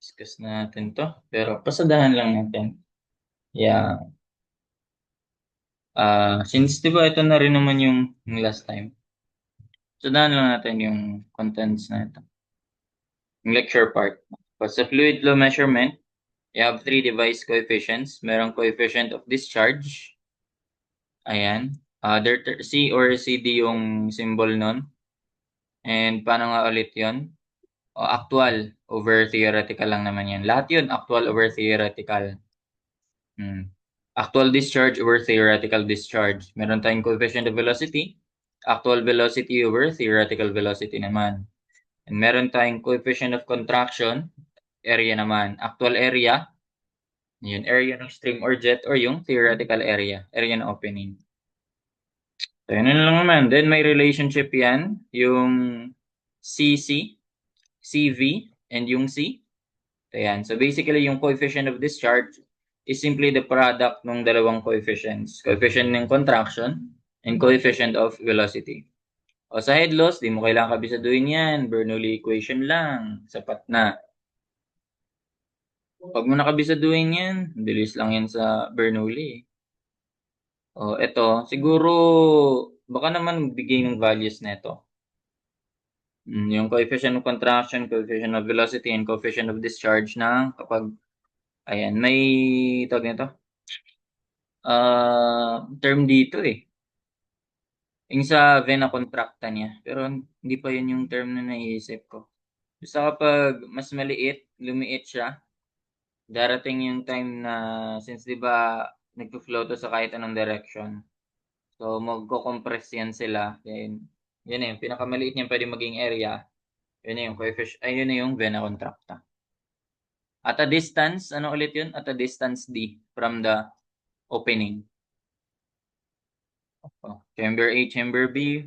Discuss natin to. Pero pasadahan lang natin. Yeah. Since di ba ito na rin naman yung last time. Pasadahan lang natin yung contents na ito. Yung lecture part. Sa fluid flow measurement, you have three device coefficients. Merong coefficient of discharge. Ayan. C or CD yung symbol nun. And paano nga ulit yun? Actual over theoretical lang naman yan. Lahat yun, actual over theoretical. Actual discharge over theoretical discharge. Meron tayong coefficient of velocity, actual velocity over theoretical velocity naman. And meron tayong coefficient of contraction, area naman. Actual area, yun, area ng stream or jet or yung theoretical area ng opening. So, yun na lang naman. Then may relationship yan, yung CC, CV, and yung C. Ayan. So basically, yung coefficient of discharge is simply the product ng dalawang coefficients. Coefficient ng contraction and coefficient of velocity. O sa head loss, di mo kailangan kabisaduhin yan. Bernoulli equation lang. Sapat na. Pag mo nakabisaduhin yan, bilis lang yan sa Bernoulli. O eto, siguro, baka naman bigay ng values neto. Yung coefficient of contraction, coefficient of velocity, and coefficient of discharge na kapag, ayan, may tawag nito. Term dito eh. Yung sa vena contracta niya. Pero hindi pa yun yung term na naiisip ko. Basta kapag mas maliit, lumiit siya, darating yung time na, since di ba nagpo-flow to sa kahit anong direction. So, magko-compress yan sila. Then, yun yung pinakamaliit niyan pwede maging area. Yun na yung coefficient, ay yun na yung vena contracta. At a distance, ano ulit yun? At a distance D from the opening. Chamber A, chamber B.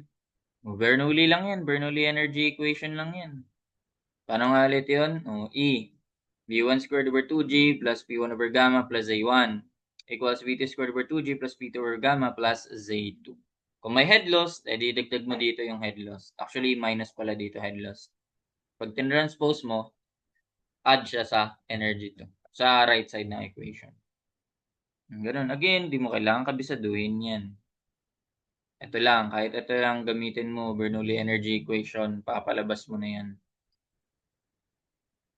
Bernoulli lang yan. Bernoulli energy equation lang yan. Paano nga ulit yun? E. V1 squared over 2G plus P1 over gamma plus Z1 equals V2 squared over 2G plus P2 over gamma plus Z2. Kung may head loss, edi dagdag mo dito yung head loss. Actually, minus pala dito head loss. Pag tinranspose mo, add siya sa energy to. Sa right side ng equation. Ganun. Again, di mo kailangan kabisaduhin yan. Ito lang, kahit ito lang gamitin mo, Bernoulli energy equation, papalabas mo na yan.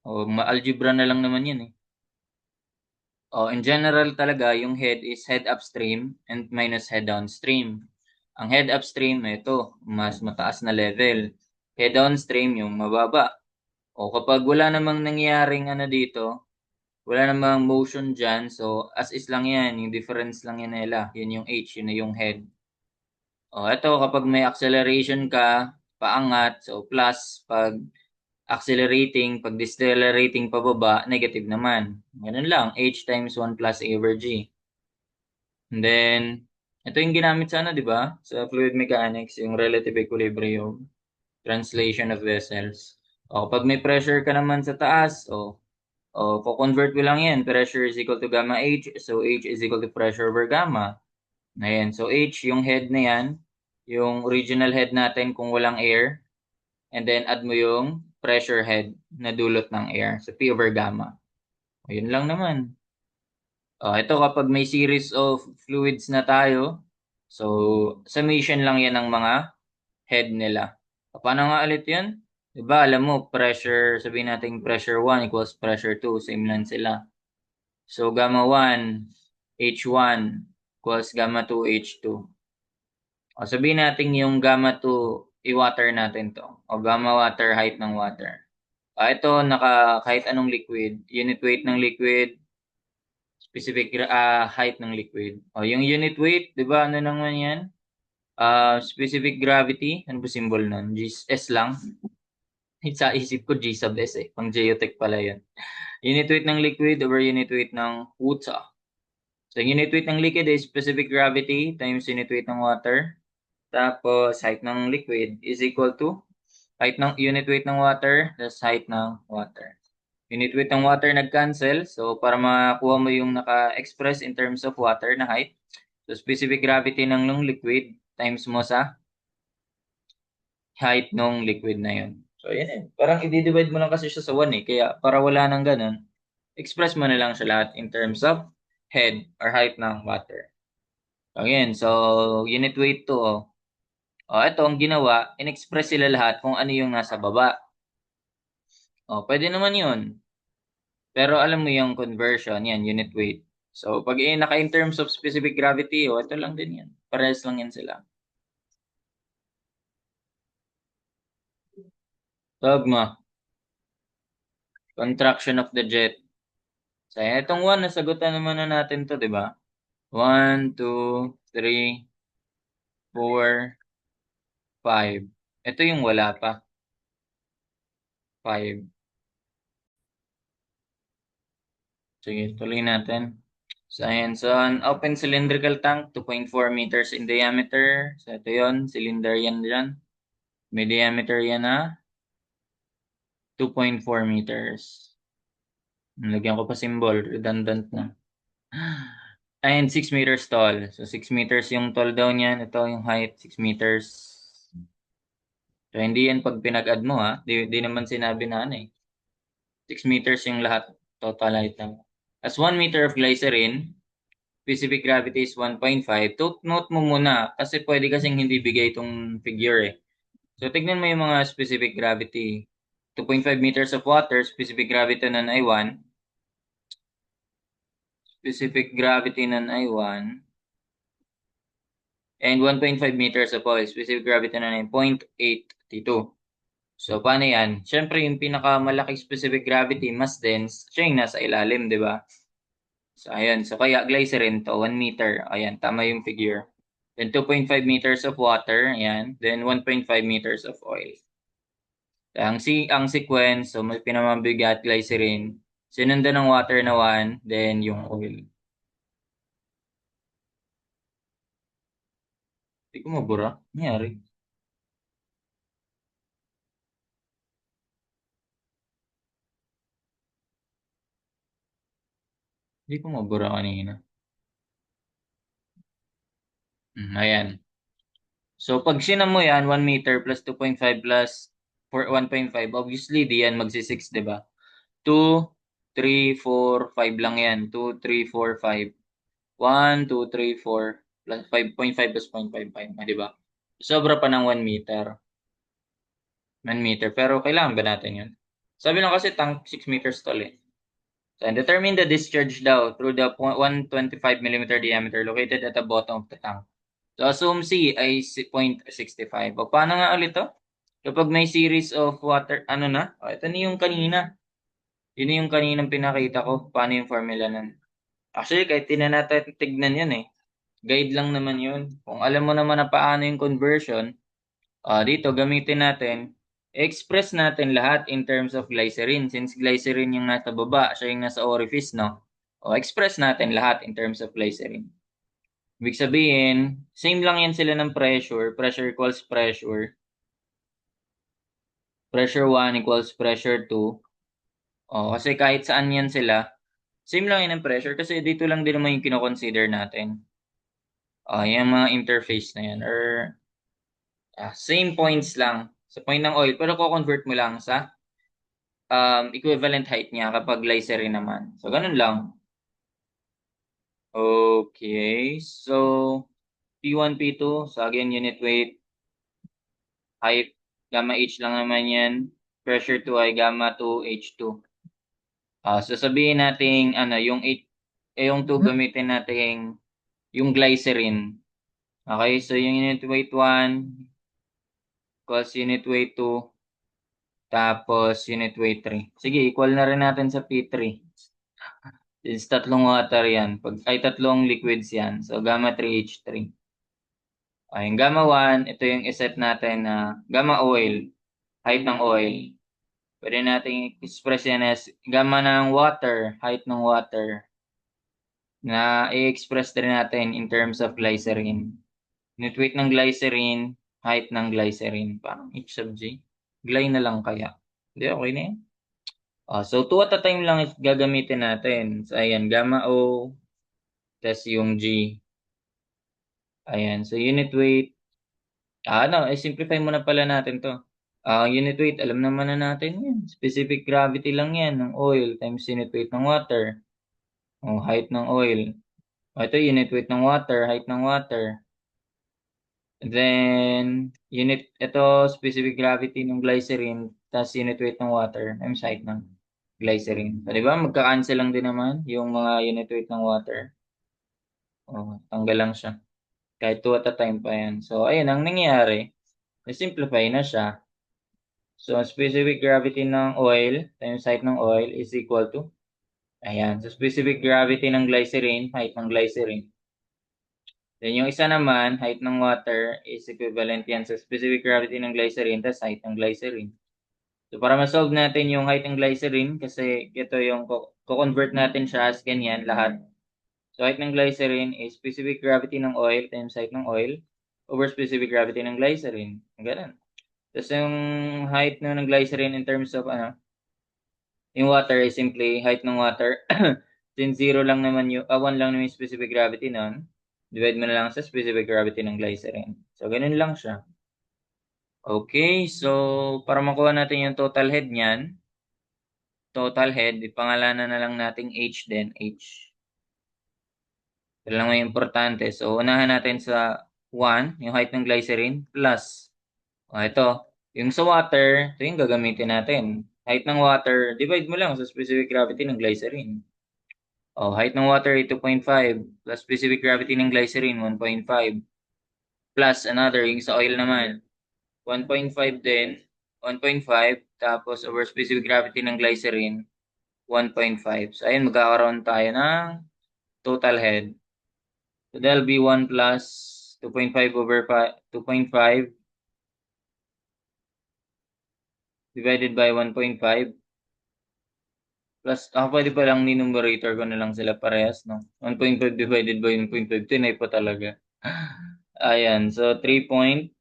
Ma-algebra na lang naman yan eh. In general talaga, yung head is head upstream and minus head downstream. Ang head upstream, ito, mas mataas na level. Head downstream, yung mababa. Kapag wala namang nangyaring dito, wala namang motion dyan, so as is lang yan, yung difference lang yan nila. Yun yung H, yun na yung head. Ito, kapag may acceleration ka, paangat, so plus, pag accelerating, pag decelerating pababa, negative naman. Ganun lang, H times 1 plus A over G. And then, ito yung ginamit sa di ba? Sa fluid mechanics, yung relative equilibrium, translation of vessels. Kapag may pressure ka naman sa taas, convert mo lang yan. Pressure is equal to gamma H, so H is equal to pressure over gamma. Ayan, so H, yung head na yan, yung original head natin kung walang air, and then add mo yung pressure head na dulot ng air. So, P over gamma. Ayun lang naman. Ito kapag may series of fluids na tayo, so, summation lang yan ng mga head nila. Paano nga ulit yun? Diba, alam mo, pressure, sabihin natin pressure 1 equals pressure 2. Same lang sila. So, gamma 1, H1 equals gamma 2, H2. Sabihin natin yung gamma 2, i-water natin to. Gamma water, height ng water. Ito, kahit anong liquid. Unit weight ng liquid, specific height ng liquid. Yung unit weight, di ba, ano naman yan? Specific gravity, ano ba symbol nun? S lang. Sa isip ko, G sub S eh. Pang geotech pala yan. Unit weight ng liquid over unit weight ng water. So, unit weight ng liquid is specific gravity times unit weight ng water. Tapos, height ng liquid is equal to height ng unit weight ng water plus height ng water. Unit weight ng water nag-cancel. So, para makuha mo yung naka-express in terms of water na height. So, specific gravity ng liquid times mo sa height ng liquid na yun. So, yan eh. Parang i-divide mo lang kasi siya sa 1 eh. Kaya para wala nang ganun, express mo na lang siya lahat in terms of head or height ng water. Again, so unit weight to. Oh. Ito ang ginawa, in-express sila lahat kung ano yung nasa baba. Pwede naman yun. Pero alam mo yung conversion, yan, unit weight. So, pag naka in terms of specific gravity, ito lang din yan. Parehas lang yan sila. Dogma, contraction of the jet. So, itong 1, nasagutan naman na natin to, di ba? 1, 2, 3, 4, 5. Ito yung wala pa. 5. Sige, tuloy natin. So, ayan. So, an open cylindrical tank, 2.4 meters in diameter. So, ito yun. Cylinder yan dyan. May diameter yan na 2.4 meters. Lagyan ko pa symbol. Redundant na. And 6 meters tall. So, 6 meters yung tall daw niyan. Ito yung height, 6 meters. So, hindi yan pag pinag-add mo ha. Di naman sinabi na ano eh. 6 meters yung lahat. Total height na. As 1 meter of glycerin, specific gravity is 1.5. Note mo muna kasi pwede kasing hindi bigay itong figure eh. So, tignan mo yung mga specific gravity. 2.5 meters of water, specific gravity nun ay 1. Specific gravity nun ay 1. And 1.5 meters of oil, specific gravity nun ay 0.82. So, paano yan? Siyempre, yung pinakamalaki specific gravity, mas dense, siya yung nasa ilalim, di ba? So, ayun. So, kaya glycerin to, 1 meter. Ayan, tama yung figure. Then, 2.5 meters of water. Ayan. Then, 1.5 meters of oil. Ang sequence, so may pinamabigat glycerin. Sinundan ng water na 1, then yung oil. Hindi ko mabura. Nangyari. Hindi ko mabura kanina. Ayan. So, pag sinam mo yan, 1 meter plus 2.5 plus 1.5, obviously, di yan magsi-6, di ba? 2, 3, 4, 5 lang yan. 2, 3, 4, 5. 1, 2, 3, 4, plus 5.5 plus 0.55, di ba? Sobra pa ng 1 meter. 1 meter. Pero kailangan ba natin yun? Sabi lang kasi tank 6 meters tall eh. So, and determine the discharge daw through the 125 millimeter diameter located at the bottom of the tank. So, assume C ay 0.65. O, paano nga ulit to? Kapag may series of water, ano na? Ito na yung kanina. Yun yung kaninang pinakita ko. Paano yung formula nun? Actually, kahit natin tignan yan eh. Guide lang naman yun. Kung alam mo naman na paano yung conversion, dito gamitin natin, express natin lahat in terms of glycerin. Since glycerin yung nasa baba, siya yung nasa orifice, no? Express natin lahat in terms of glycerin. Ibig sabihin, same lang yan sila ng pressure. Pressure equals pressure. Pressure 1 equals pressure 2. Kasi kahit saan yan sila, same lang yan ang pressure kasi dito lang din naman yung kinoconsider natin. Yung mga interface na yan. Or same points lang sa point ng oil. Pero ko-convert mo lang sa equivalent height niya kapag glycerin naman. So, ganun lang. Okay. So, P1, P2. So, again, unit weight, height, gamma H lang naman yan. Pressure 2 ay gamma 2 H2. So, sabihin natin, yung 8, yung 2 gamitin natin yung glycerin. Okay. So, yung unit weight 1 equals unit weight 2. Tapos, unit weight 3. Sige, equal na rin natin sa P3. Is tatlong water yan. Tatlong liquids yan. So, gamma 3H3. Yung gamma 1, ito yung iset natin na gamma oil. Height ng oil. Pwede natin express yan as gamma ng water. Height ng water. Na i-express din natin in terms of glycerin. Unit weight ng glycerin. Height ng glycerin. Parang H sub G. Gly na lang kaya. Hindi, okay na yan. So, two at a time lang gagamitin natin. So, ayan, gamma O, tas yung G. Ayan, so unit weight. Simplify muna pala natin to. Unit weight, alam naman na natin yan. Specific gravity lang yan ng oil times unit weight ng water. O, height ng oil. O, ito unit weight ng water, height ng water. Then, ito specific gravity ng glycerin, tas unit weight ng water, times height ng glycerin. So, di ba? Magka-cancel lang din naman yung mga unit weight ng water. O, tanggal lang siya. Kahit 2 at a time pa yan. So, ayun, ang nangyayari, simplify na siya. So, specific gravity ng oil times height ng oil is equal to, ayan, so specific gravity ng glycerin, height ng glycerin. Then yung isa naman, height ng water is equivalent yan sa specific gravity ng glycerin tas height ng glycerin. So para ma-solve natin yung height ng glycerin, kasi ito yung ko-convert natin siya as ganyan lahat. So height ng glycerin is specific gravity ng oil times height ng oil over specific gravity ng glycerin. Ganun. Tapos yung height ng glycerin in terms of yung water is simply height ng water. Since 0 lang naman 1 lang naman yung specific gravity nun, divide mo na lang sa specific gravity ng glycerin. So, ganun lang siya. Okay, so para makuha natin yung total head niyan, ipangalanan na lang nating H din, H. Ito lang may importante. So, unahan natin sa 1, yung height ng glycerin, plus. Ito, yung sa water, ito yung gagamitin natin. Height ng water, divide mo lang sa specific gravity ng glycerin. Height ng water ay 2.5 plus specific gravity ng glycerin 1.5 plus another yung sa oil naman 1.5 din 1.5 tapos over specific gravity ng glycerin 1.5. So ayun, magkakaroon tayo ng total head. So that'll be 1 plus 2.5 over 2.5 divided by 1.5 plus, pwede pa lang ni-numerator ko na lang sila parehas, no? 1.5 divided by 1.5, tinay pa talaga. Ayan, so 3 point,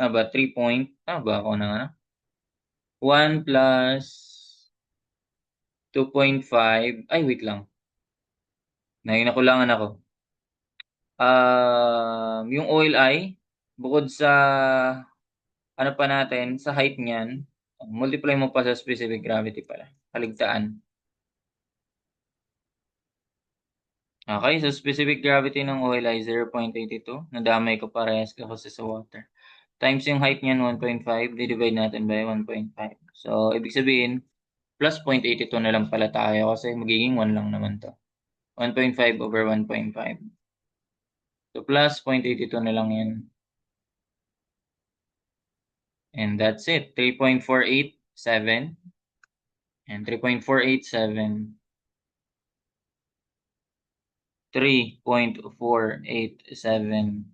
3 point, ba ako na nga? 1 plus 2.5, ay wait lang, nakulangan ako. Yung oil ay, bukod sa, pa natin, sa height niyan, multiply mo pa sa specific gravity pala, kaligtaan. Okay, so specific gravity ng oil ay 0.82. Nadamay ko parehas kasi sa water. Times yung height niyan, 1.5. Divide natin by 1.5. So, ibig sabihin, plus 0.82 na lang pala tayo kasi magiging 1 lang naman to. 1.5 over 1.5. So, plus 0.82 na lang yan. And that's it. 3.487. And 3.487. 3.487.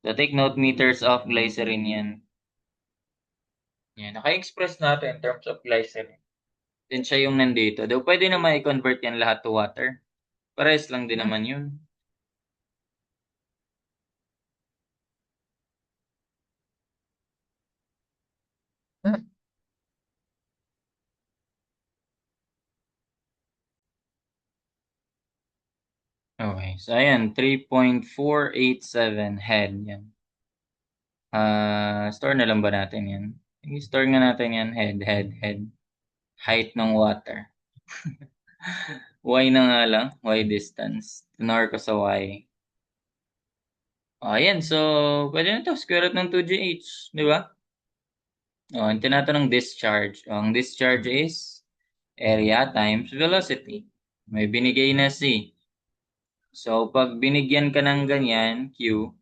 So, take note meters of glycerin yan. Yan, naka-express natin in terms of glycerin. Then siya yung nandito. Daw pwede naman i-convert yan lahat to water. Pares lang din naman yun. Okay, so ayan, 3.487 head yan. Store na lang ba natin yan? I-store nga natin yan, head. Height ng water. Y na nga lang, Y distance. Tinor ko sa Y. Ayan, so pwede na to, square root ng 2GH, di ba? Ang tinatanong discharge. Ang discharge is area times velocity. May binigay na C. So, pag binigyan ka ng ganyan, Q,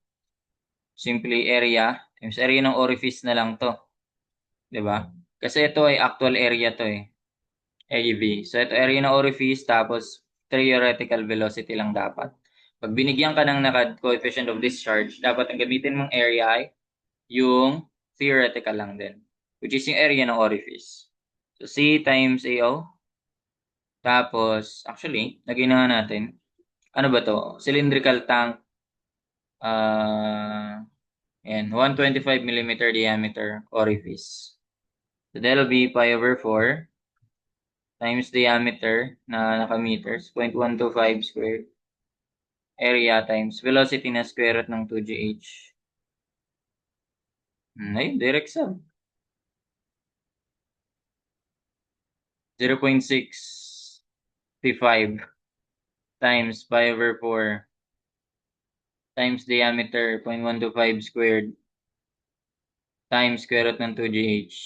simply area times area ng orifice na lang to. 'Di ba? Kasi ito ay actual area to eh. AV. So, ito area ng orifice tapos theoretical velocity lang dapat. Pag binigyan ka ng coefficient of discharge, dapat ang gamitin mong area ay yung theoretical lang din, which is yung area ng orifice. So, C times AO. Tapos, actually, lagyan na nga natin. Ano ba to? Cylindrical tank. And 125 millimeter diameter orifice. So, that'll be pi over 4 times diameter na naka-meters, 0.125 squared. Area times velocity na square root ng 2GH. Ay, direct sub. 0.65 times pi over 4 times diameter 0.125 squared times square root ng 2gh.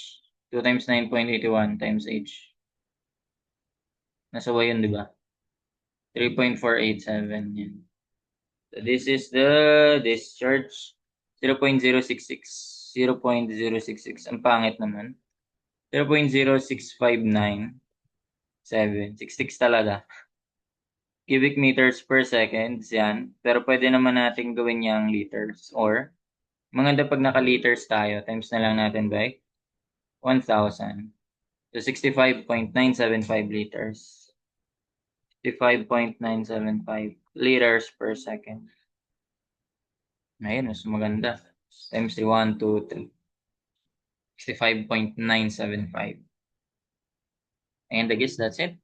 2 times 9.81 times h. Nasa y yun, di ba? 3.487. Yan. So this is the discharge. 0.066. 0.066. Ang pangit naman. 0.06597. 66 talaga. Cubic meters per second. Yan. Pero pwede naman natin gawin niyang liters. Or, maganda pag naka-liters tayo. Times na lang natin by 1,000. So, 65.975 liters. 65.975 liters per second. Ayun, mas maganda. Times 1, 2, 3. 65.975. And I guess that's it.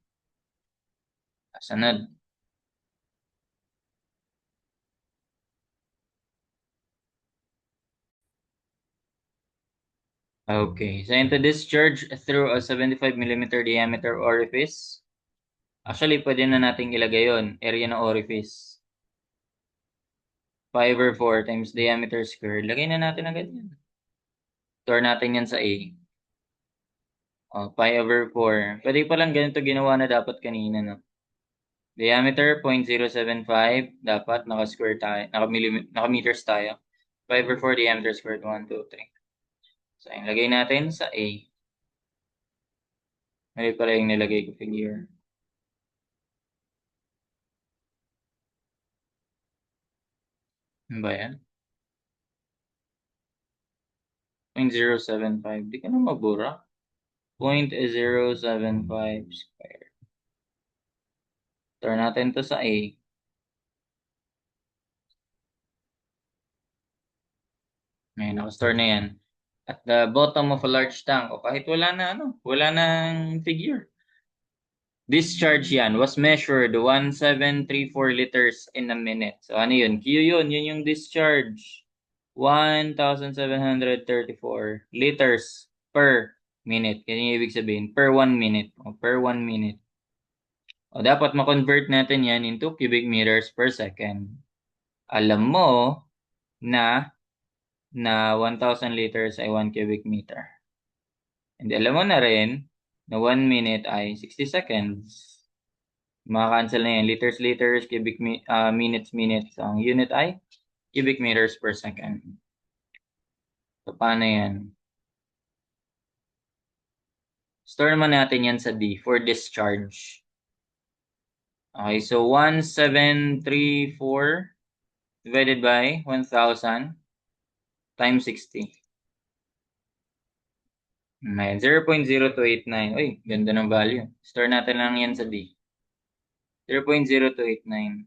Sunod. Okay, so into discharge through a 75 millimeter diameter orifice. Actually, pwede na nating ilagay yon, area ng orifice. 5 over 4 times diameter squared. Lagay na natin agad yan. Store natin yan sa A. Pi over 4. Pwede pa lang ganito ginawa na dapat kanina, no? Diameter, 0.075. Dapat, naka-square tayo. Naka-meters tayo. 5 over 4 diameter squared. 1, 2, 3. So, ilagay natin sa A. Mali pala yung nilagay ko figure. Ano ba yan? 0.075. Di ka na mabura. 0.075 square. Store natin to sa A. Ngayon, naka-store na yan. At the bottom of a large tank, o kahit wala na, wala nang figure. Discharge yan was measured 1734 liters in a minute. So ano yun? Q yun yung discharge. 1,734 liters per minute. Yan yung ibig sabihin. Per 1 minute. O per 1 minute. O dapat ma-convert natin yan into cubic meters per second. Alam mo na 1,000 liters ay 1 cubic meter. And alam mo na rin na 1 minute ay 60 seconds. Maka-cancel na yan. Liters, liters, minutes, minutes. Ang unit ay cubic meters per second. So, paano yan? Store naman natin yan sa D for discharge. Okay, so 1,734 divided by 1,000 times 60. May 0.0289. Uy, ganda ng value. Store natin lang yan sa D. 0.0289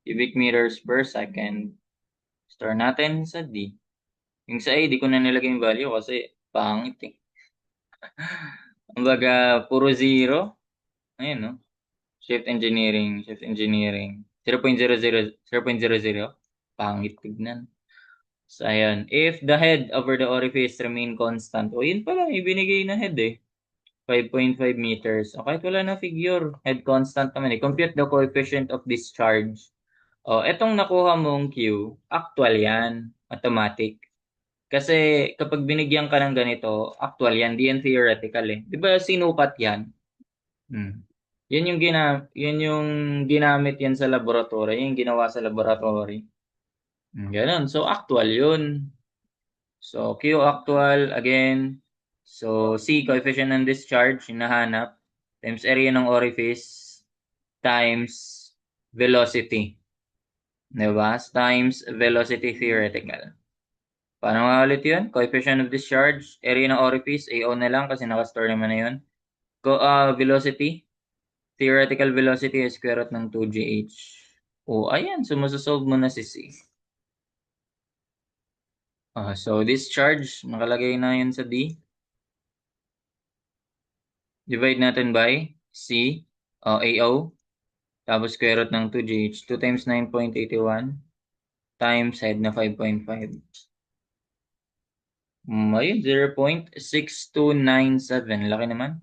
cubic meters per second. Store natin sa D. Yung sa A, di ko na nilagay yung value kasi pangit eh. Kumbaga, puro zero. Ayun, no? Shift engineering. 0.00. Pangit tignan. So, ayan. If the head over the orifice remain constant. O, yun pala. Ibinigay na head eh. 5.5 meters. O, kahit wala na figure. Head constant naman eh. Compute the coefficient of discharge. O, etong nakuha mong Q, actual yan. Automatic. Kasi kapag binigyan ka ng ganito, actual yan. Di yan theoretical eh. Di ba sinukat yan? Yan yung ginamit yan sa laboratory, yung ginawa sa laboratory. Ganun. So, actual yun. So, Q actual, again. So, C, coefficient ng discharge, hinahanap, times area ng orifice, times velocity. Diba? Times velocity theoretical. Paano nga ulit yun? Coefficient of discharge, area ng orifice, AO na lang kasi nakastore naman na yun. Velocity, theoretical velocity is square root ng 2gh. Ayan. So, masasolve mo na si C. So, discharge, nakalagay na yun sa D. Divide natin by C, AO. Tapos square root ng 2gh. 2 times 9.81 times head na 5.5. Ayun, 0.6297. Laki naman.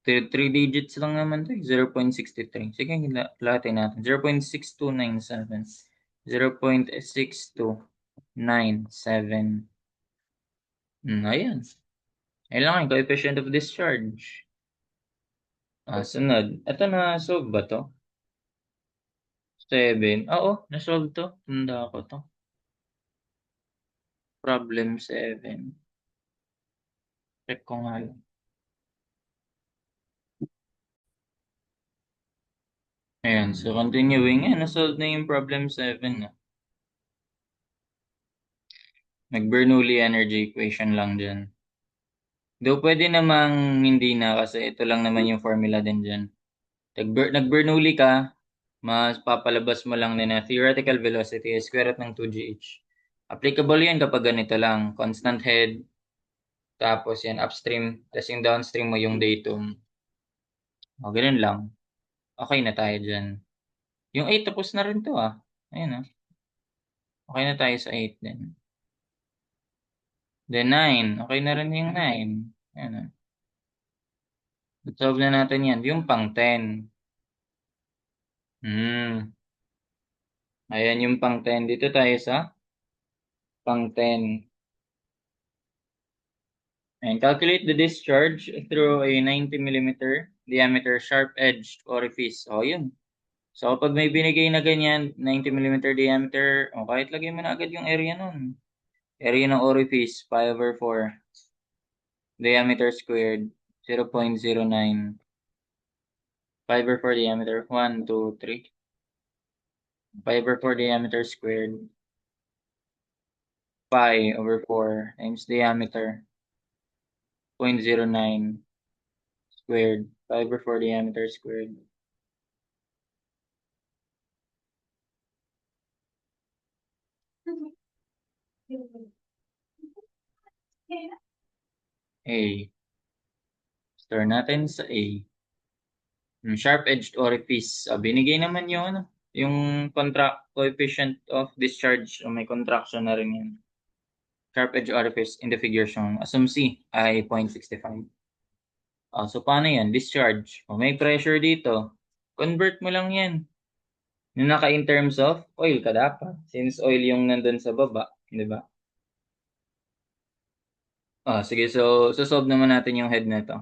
3 digits lang naman to. 0.63. Sige, lahatin natin. 0.6297. 0.6297. Ayan. Ayun lang yung coefficient of discharge. Sunod. Ito na, solve ba to? 7. Oo, na-solve to. Tanda ko to. Problem 7. Check ko nga lang. Ayan, so continuing. Na-solve na yung problem 7. Nag-Bernoulli energy equation lang dyan. Though pwede namang hindi na kasi ito lang naman yung formula din dyan. Nag-Bernoulli ka, mas papalabas mo lang na theoretical velocity is square root ng 2gh. Applicable yan kapag ganito lang. Constant head, tapos yan upstream, tapos yung downstream mo yung datum. O, ganun lang. Okay na tayo dyan. Yung 8 tapos na rin to Ayun Okay na tayo sa 8 din. Then 9. Okay na rin yung 9. Ayun solve na natin yan. Yung pang 10. Ayan yung pang 10. Dito tayo sa pang 10. And calculate the discharge through a 90 millimeter diameter sharp-edged orifice. Yun. So, kapag may binigay na ganyan, 90 millimeter diameter, kahit lagay mo na agad yung area nun. Area ng orifice, pi over 4. Diameter squared, 0.09. Pi over 4 diameter, 1, 2, 3. Pi over 4 diameter squared, pi over 4 times diameter, 0.09 squared, pi over 4 diameter squared. A. Store natin sa A. Sharp-edged orifice. Binigay naman yung coefficient of discharge. May contraction na rin yan. Sharp-edged orifice in the figure shown. Assume C ay 0.65. So, paano yan? Discharge. May pressure dito. Convert mo lang yan. Yung in terms of oil ka dapat. Since oil yung nandun sa baba. Di ba? Sige. So, solve naman natin yung head na ito.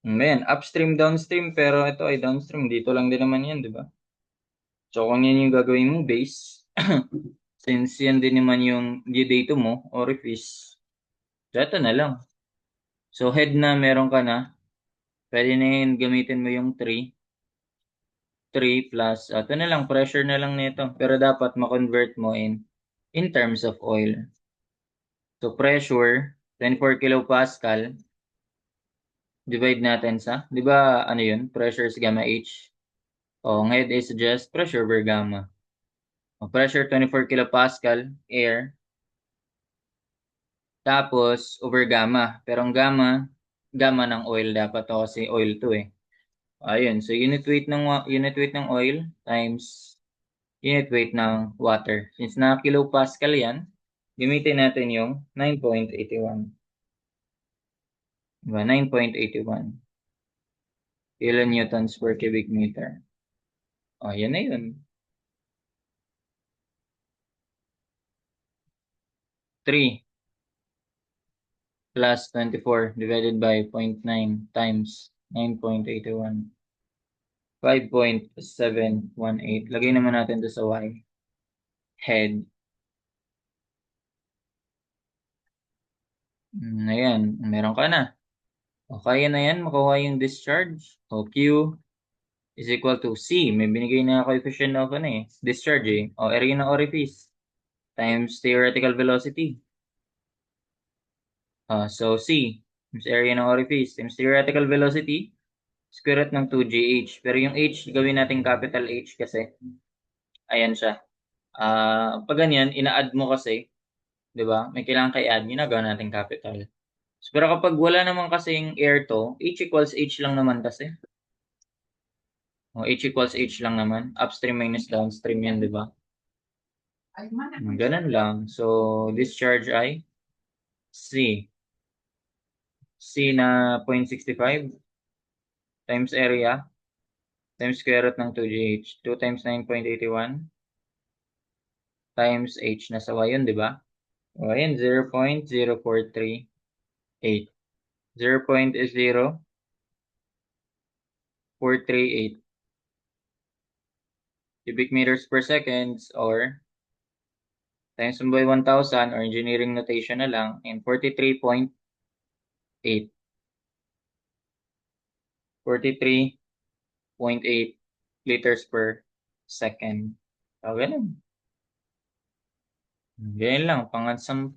Ayan, upstream, downstream, pero ito ay downstream. Dito lang din naman yan, di ba? So, kung yan yung gagawin mong base, since yan din naman yung datum mo, orifice, so ito na lang. So, head na meron ka na, pwede na yun, gamitin mo yung 3. 3 plus, ito na lang, pressure na lang nito. Pero dapat ma-convert mo in terms of oil. So, pressure, 24 kilopascal, divide natin sa, di ba, ano yun? Pressure is gamma H. Head is just pressure over gamma. Pressure 24 kilopascal, air. Tapos, over gamma. Pero ang gamma ng oil dapat to kasi oil to Ayun. So, unit weight ng oil times unit weight ng water. Since na kilopascal yan, gamitin natin yung 9.81. Diba? 9.81. Kilonewtons per cubic meter. Yan na yun. 3 plus 24 divided by 0.9 times 9.81. 5.718. Lagay naman natin to sa Y. Head. Ayan, meron ka na. Kaya na yan, makuha yung discharge. Q is equal to C. May binigay na coefficient of discharge area ng orifice times theoretical velocity. So C is area ng orifice times theoretical velocity square root ng 2gh. Pero yung h, gawin natin capital H kasi ayan siya. Pag ganyan, ina-add mo kasi, di ba? May kailangan kay add, ginagawa natin capital. So, pero kapag wala naman kasing air to, H equals H lang naman kasi. H equals H lang naman. Upstream minus downstream yan, di ba? Ganun lang. So, discharge ay C. C na 0.65 times area times square root ng 2GH. 2 times 9.81 times H. Nasa Y yun, di ba? O, ayan, 0.0438. 0.0438 cubic meters per seconds or times 1 by 1,000 or engineering notation na lang and 43.8. 43.8 liters per second. So, ganun. Ganyan lang, pang-10.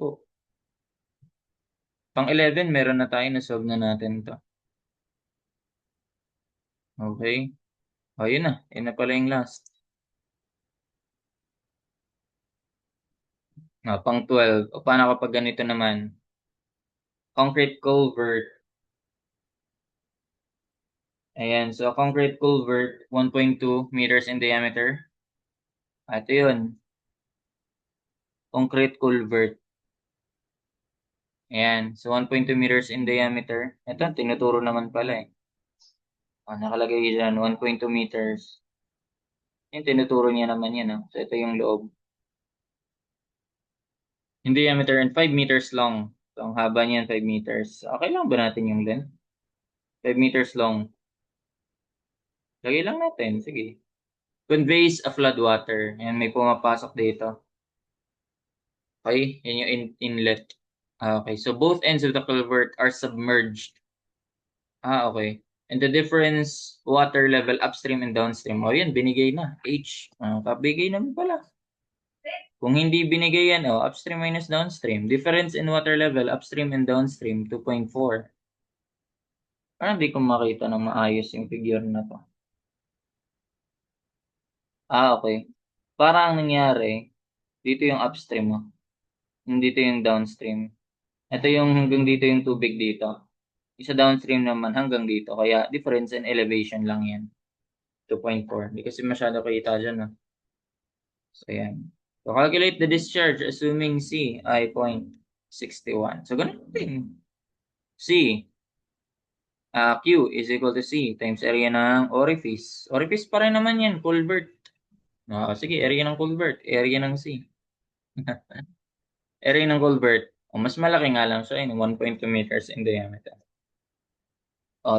Pang-11, meron na tayo, na-solve na natin to. Okay. O, yun na. Yun na pala yung last. Pang-12. O, paano kapag ganito naman? Concrete culvert. Ayan. So, concrete culvert, 1.2 meters in diameter. Ito yun. Concrete culvert. Ayan. So, 1.2 meters in diameter. Ito, tinuturo naman pala eh. Nakalagay dyan, 1.2 meters. Yung tinuturo niya naman yan. So, ito yung loob. In diameter and 5 meters long. So, ang haba niyan, 5 meters. Okay lang ba natin yung length? 5 meters long. Lagay lang natin. Sige. Conveys a flood water. Yan, may pumapasok dito. Okay, yan yung inlet. Okay, so both ends of the culvert are submerged. Okay. And the difference water level upstream and downstream. O yan, binigay na. H. Kabigay naman pala. Kung hindi binigay yan, upstream minus downstream. Difference in water level upstream and downstream, 2.4. Parang hindi ko makita na maayos yung figure na to. Okay. Parang ang nangyari, dito yung upstream mo. Dito yung downstream. Ito yung hanggang dito yung tubig dito. Isa downstream naman hanggang dito. Kaya difference in elevation lang yan. 2.4. Hindi kasi masyado kita dyan. No? So, yan. So, calculate the discharge assuming C ay 0.61. So, ganun din. C, Q is equal to C times area ng orifice. Orifice pa rin naman yan, culvert. Sige, area ng culvert. Area ng C. Area ng culvert. Mas malaki nga lang siya, 1.2 meters in diameter.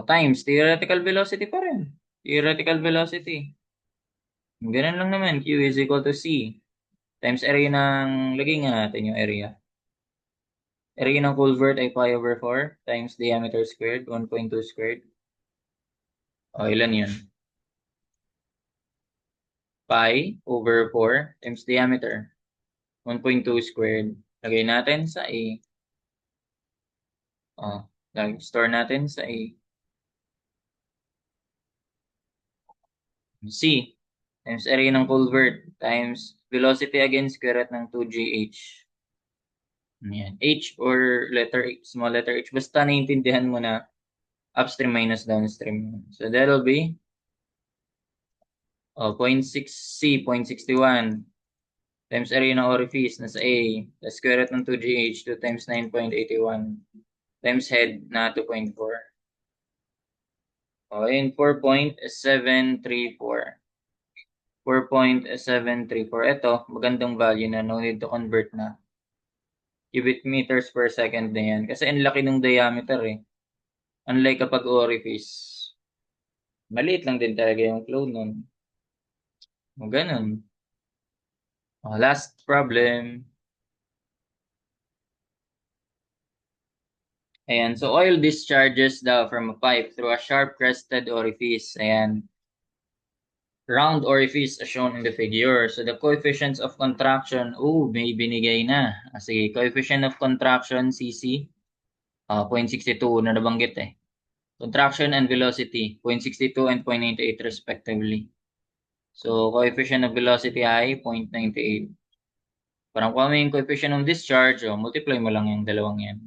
Times theoretical velocity pa rin. Theoretical velocity. Ganun lang naman. Q is equal to C times area ng, lagay nga natin yung area. Area ng culvert ay pi over 4 times diameter squared, 1.2 squared. Ilan yun? Pi over 4 times diameter, 1.2 squared. Lagay natin sa A. Store natin sa A. C times area ng culvert times velocity against square root ng 2gh. Yan. H or letter H, small letter H. Basta naiintindihan mo na upstream minus downstream. So that'll be 0.6 C, 0.61 times area ng orifice na sa A. The square root ng 2gh, 2 times 9.81 times head na 2.4. In 4.734. 4.734. Ito, magandang value na. No need to convert na. Cubic meters per second na yan. Kasi ang laki ng diameter eh. Unlike kapag orifice. Maliit lang din talaga yung flow nun. Ganun. Last problem. Ayan. So, oil discharges daw from a pipe through a sharp-crested orifice. Ayan. Round orifice as shown in the figure. So, the coefficients of contraction, may binigay na. Sige, coefficient of contraction, CC, 0.62 na nabanggit eh. Contraction and velocity, 0.62 and 0.98 respectively. So, coefficient of velocity ay 0.98. Parang kung ano yung coefficient of discharge, multiply mo lang yung dalawang yan.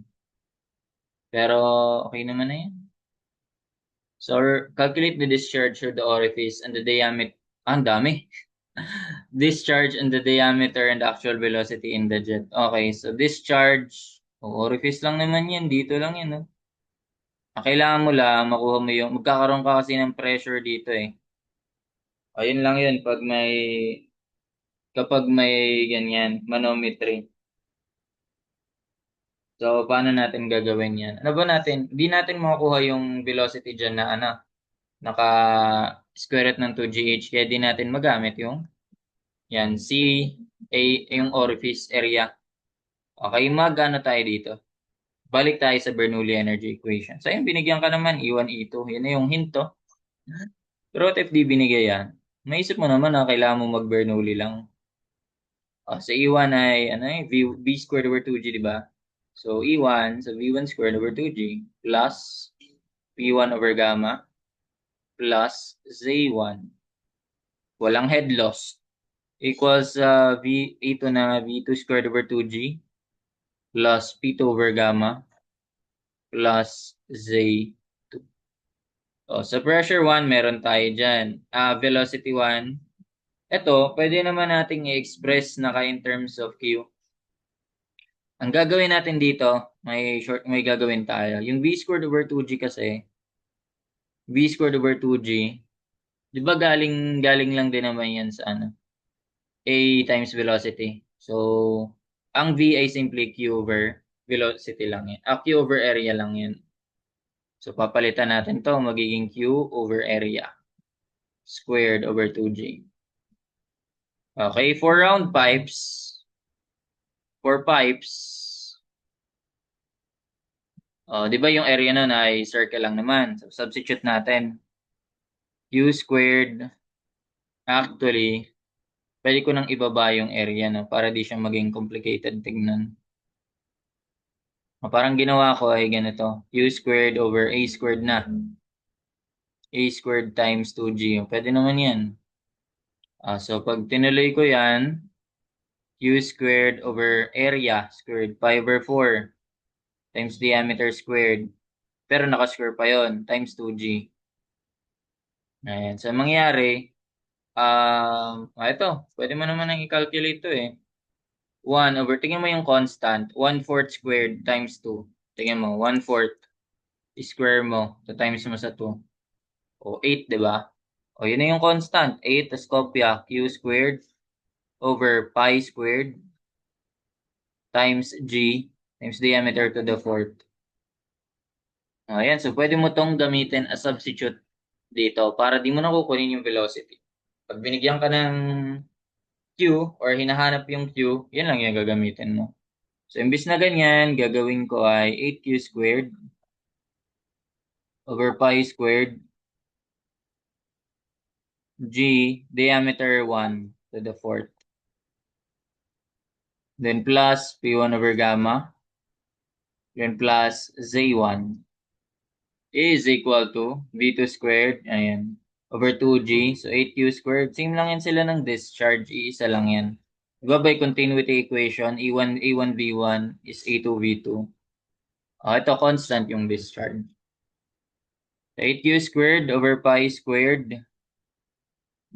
Pero, okay naman na yan. So, calculate the discharge through the orifice and the diameter. Ang dami. Discharge and the diameter and actual velocity in the jet. Okay, so discharge, orifice lang naman yan, dito lang yan. No? Kailangan mo lang makuha mo yung, magkakaroon ka kasi ng pressure dito eh. Ayun lang yun kapag may ganyan, manometry. So, paano natin gagawin yan? Ano ba natin? Hindi natin makukuha yung velocity dyan na ano, naka square root ng 2gh, kaya di natin magamit yung yan, C, A, yung orifice area. Okay, mag-ano tayo dito? Balik tayo sa Bernoulli energy equation. So, yung binigyan ka naman, E1, E2. Yan na yung hint, to. Pero what if di binigay yan? Maisip mo naman na kailangan mo mag-Bernoulli lang. Sa E1 ay, ano eh, V squared over 2G, di ba? So, E1, so V1 squared over 2G plus P1 over gamma plus Z1. Walang head loss. Equals V2 na V2 squared over 2G plus P2 over gamma plus Z2. Sa pressure 1, meron tayo dyan. Velocity 1. Ito, pwede naman nating i-express naka in terms of Q. Ang gagawin natin dito, may gagawin tayo. Yung V squared over 2G kasi, V squared over 2G, di ba galing lang din naman yan sa ano? A times velocity. So, ang V ay simply Q over velocity lang yan. Q over area lang yan. So, papalitan natin to magiging Q over area squared over 2G. Okay, for pipes, di ba yung area nun ay circle lang naman. So, substitute natin. Q squared, actually, pwede ko nang ibaba yung area, no, para di siya maging complicated tignan. Parang ginawa ko ay ganito. Q squared over A squared na. A squared times 2G. Pwede naman yan. So, pag tinuloy ko yan, Q squared over area squared, pi over 4 times diameter squared. Pero naka-square pa yon times 2G. Ayan. So, mangyari, ito, pwede mo naman nang i-calculate to eh. 1 over, tingnan mo yung constant, 1/4 squared times 2. Tingnan mo, 1/4 square mo, so times mo sa 2. O 8, di ba? O yun na yung constant, 8 tas kopya, Q squared over pi squared times G times diameter to the fourth. Ayan, so pwede mo tong gamitin as substitute dito para di mo na kukunin yung velocity. Pag binigyan ka ng Q or hinahanap yung Q, yan lang yung gagamitin mo. So, imbis na ganyan, gagawin ko ay 8Q squared over pi squared G diameter 1 to the fourth. Then plus P1 over gamma. Then plus Z1 is equal to V2 squared. Ayan. Over 2G. So, 8Q squared. Same lang yan sila ng discharge. Iisa lang yan. Diba by continuity equation, A1 V1 is A2 V2. Ito constant yung discharge. 8Q squared over pi squared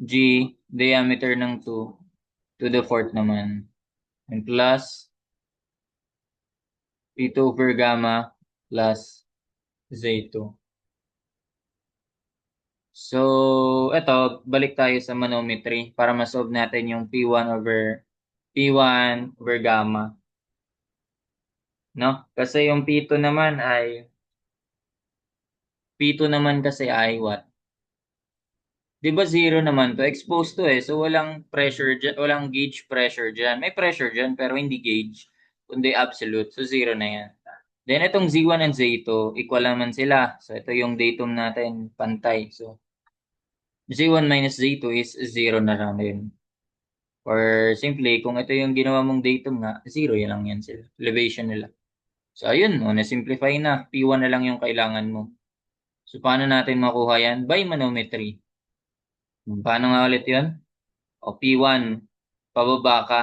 G diameter ng 2 to the fourth naman. And plus P2 over gamma plus Z2. So, ito, balik tayo sa manometry para ma-solve natin yung P1 over gamma. No? Kasi yung P2 naman kasi ay what? 'Di ba zero naman to? Exposed to eh. So walang pressure dyan, walang gauge pressure dyan. May pressure dyan pero hindi gauge, kundi absolute. So zero na yan. Then itong Z1 and Z2, equal naman sila. So ito yung datum natin, pantay. So Z1 minus Z2 is zero na lang din. Or simply, kung ito yung ginawa mong datum nga, zero yan lang yan sila. Elevation nila. So ayun, na-simplify na. P1 na lang yung kailangan mo. So paano natin makuha yan? By manometry. Paano nga ulit yun? O P1, pababa ka,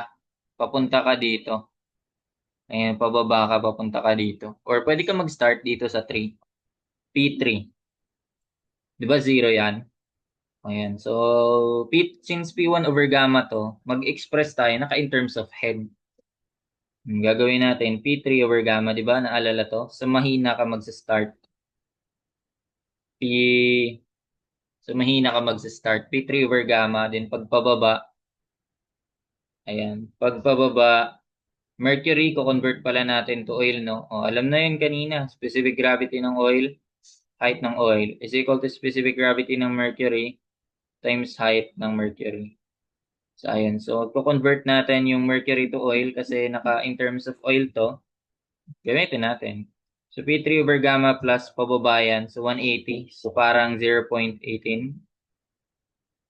papunta ka dito. Ayan, pababa ka, papunta ka dito. Or pwede ka mag-start dito sa 3. P3. Di ba 0 yan? Ayan. So, since P1 over gamma to, mag-express tayo naka in terms of head. Gagawin natin P3 over gamma, di ba? Naalala to? Sa mahina ka magsa-start. P... So, mahina ka magsa-start. P3 over gamma. Then, pagpababa, ayan. Pagpababa, mercury, ko-convert pala natin to oil, no? O, alam na yun kanina. Specific gravity ng oil, height ng oil, is equal to specific gravity ng mercury times height ng mercury. So, ayun. So, ko-convert natin yung mercury to oil kasi in terms of oil to, gamitin natin. So, P3 over gamma plus pababayan. So, 180. So, parang 0.18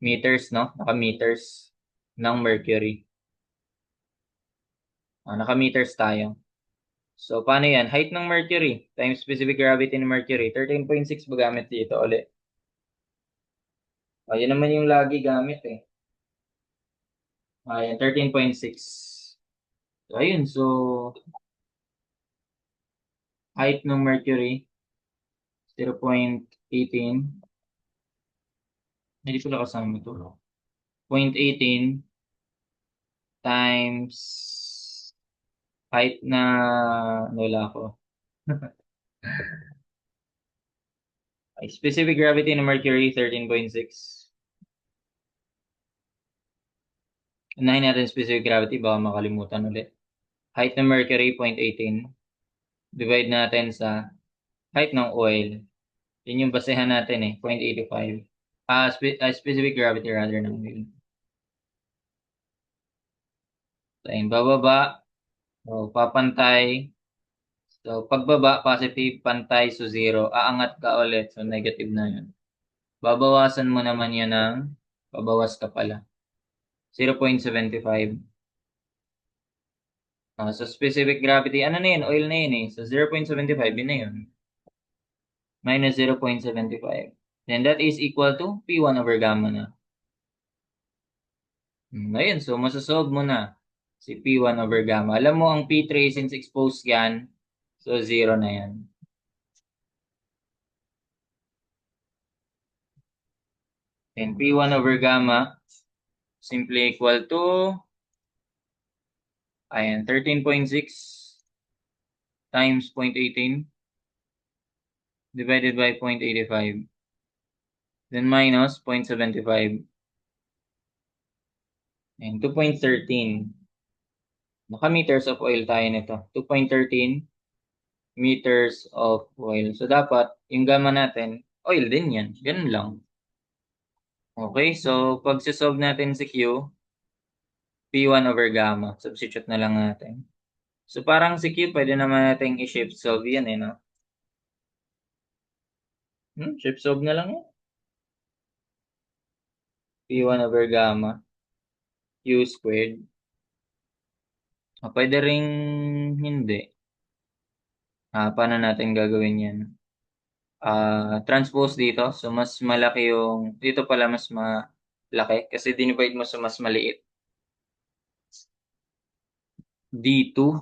meters, no? Naka-meters ng mercury. Naka-meters tayo. So, paano yan? Height ng mercury times specific gravity ng mercury. 13.6 ba gamit dito ulit? Yan naman yung lagi gamit eh. Ayan, 13.6. So, ayun. So, height ng mercury, 0.18. Hindi ko lang kasama ito. 0.18 times height na wala ko. Specific gravity ng mercury, 13.6. Unahin natin specific gravity, baka makalimutan ulit. Height ng mercury, 0.18. Divide natin sa height ng oil. Yun yung basehan natin eh, 0.85. Specific gravity rather ng oil. So, ayun, bababa. So, papantay. So, pagbaba, positive, pantay, so 0. Aangat ka ulit, so negative na yun. Babawasan mo naman yan ng, babawas ka pala. 0.75. So, specific gravity, ano na yun? Oil na yun eh. So, 0.75, yun na yun. Minus 0.75. Then, that is equal to P1 over gamma na. Ayun, so, masasolve mo na si P1 over gamma. Alam mo, ang P3, since exposed yan, so 0 na yan. Then, P1 over gamma, simply equal to, ayan, 13.6 times 0.18 divided by 0.85. Then minus 0.75. And 2.13. Naka-meters of oil tayo nito. 2.13 meters of oil. So, dapat, yung gamma natin, oil din yan. Ganun lang. Okay, so, pag solve natin si Q, P1 over gamma. Substitute na lang natin. So, parang si Q, pwede naman natin i-shift solve yan eh, no? Shift solve na lang yan. P1 over gamma. Q squared. Pwede ring hindi. Paano natin gagawin yan? Transpose dito. So, mas malaki yung, dito pala mas malaki kasi dinivide mo sa mas maliit. D2.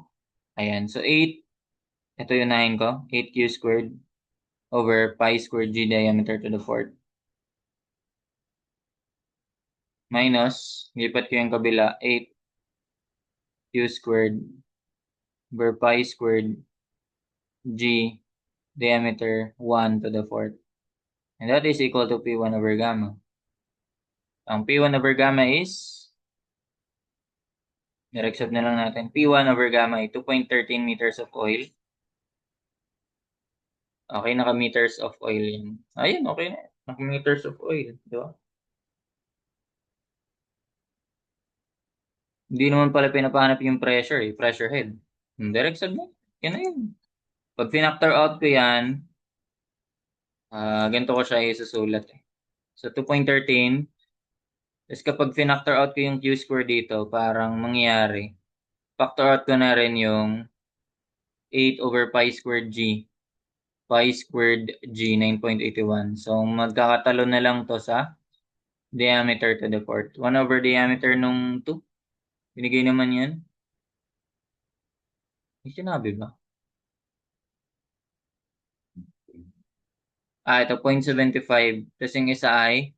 Ayan. So, 8. Ito yung 9 ko. 8Q squared over pi squared G diameter to the fourth. Minus, lipat ko yung kabila, 8Q squared over pi squared G diameter 1 to the fourth. And that is equal to P1 over gamma. Ang P1 over gamma is, nireksab na lang natin, P1 over gamma ay 2.13 meters of oil. Okay, naka-meters of oil yan. Ayun, okay na. Naka-meters of oil. Di ba? Hindi naman pala pinapahanap yung pressure eh. Pressure head. Direct sub mo. Yan na yun. Pag pinactor out ko yan, ganito ko siya isusulat eh. So, 2.13. Tapos kapag pinactor out ko yung Q square dito, parang mangyayari. Factor out ko na rin yung 8 over pi squared G. Pi squared G, 9.81. So, magkakatalo na lang to sa diameter to the fourth. 1 over diameter nung 2. Binigay naman yan. May sinabi ba? Ito, 0.75. Tapos yung isa ay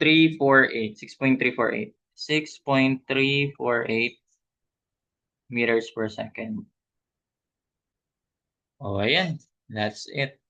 6.348. 6.348. 6.348 meters per second. Oh, ayan. That's it.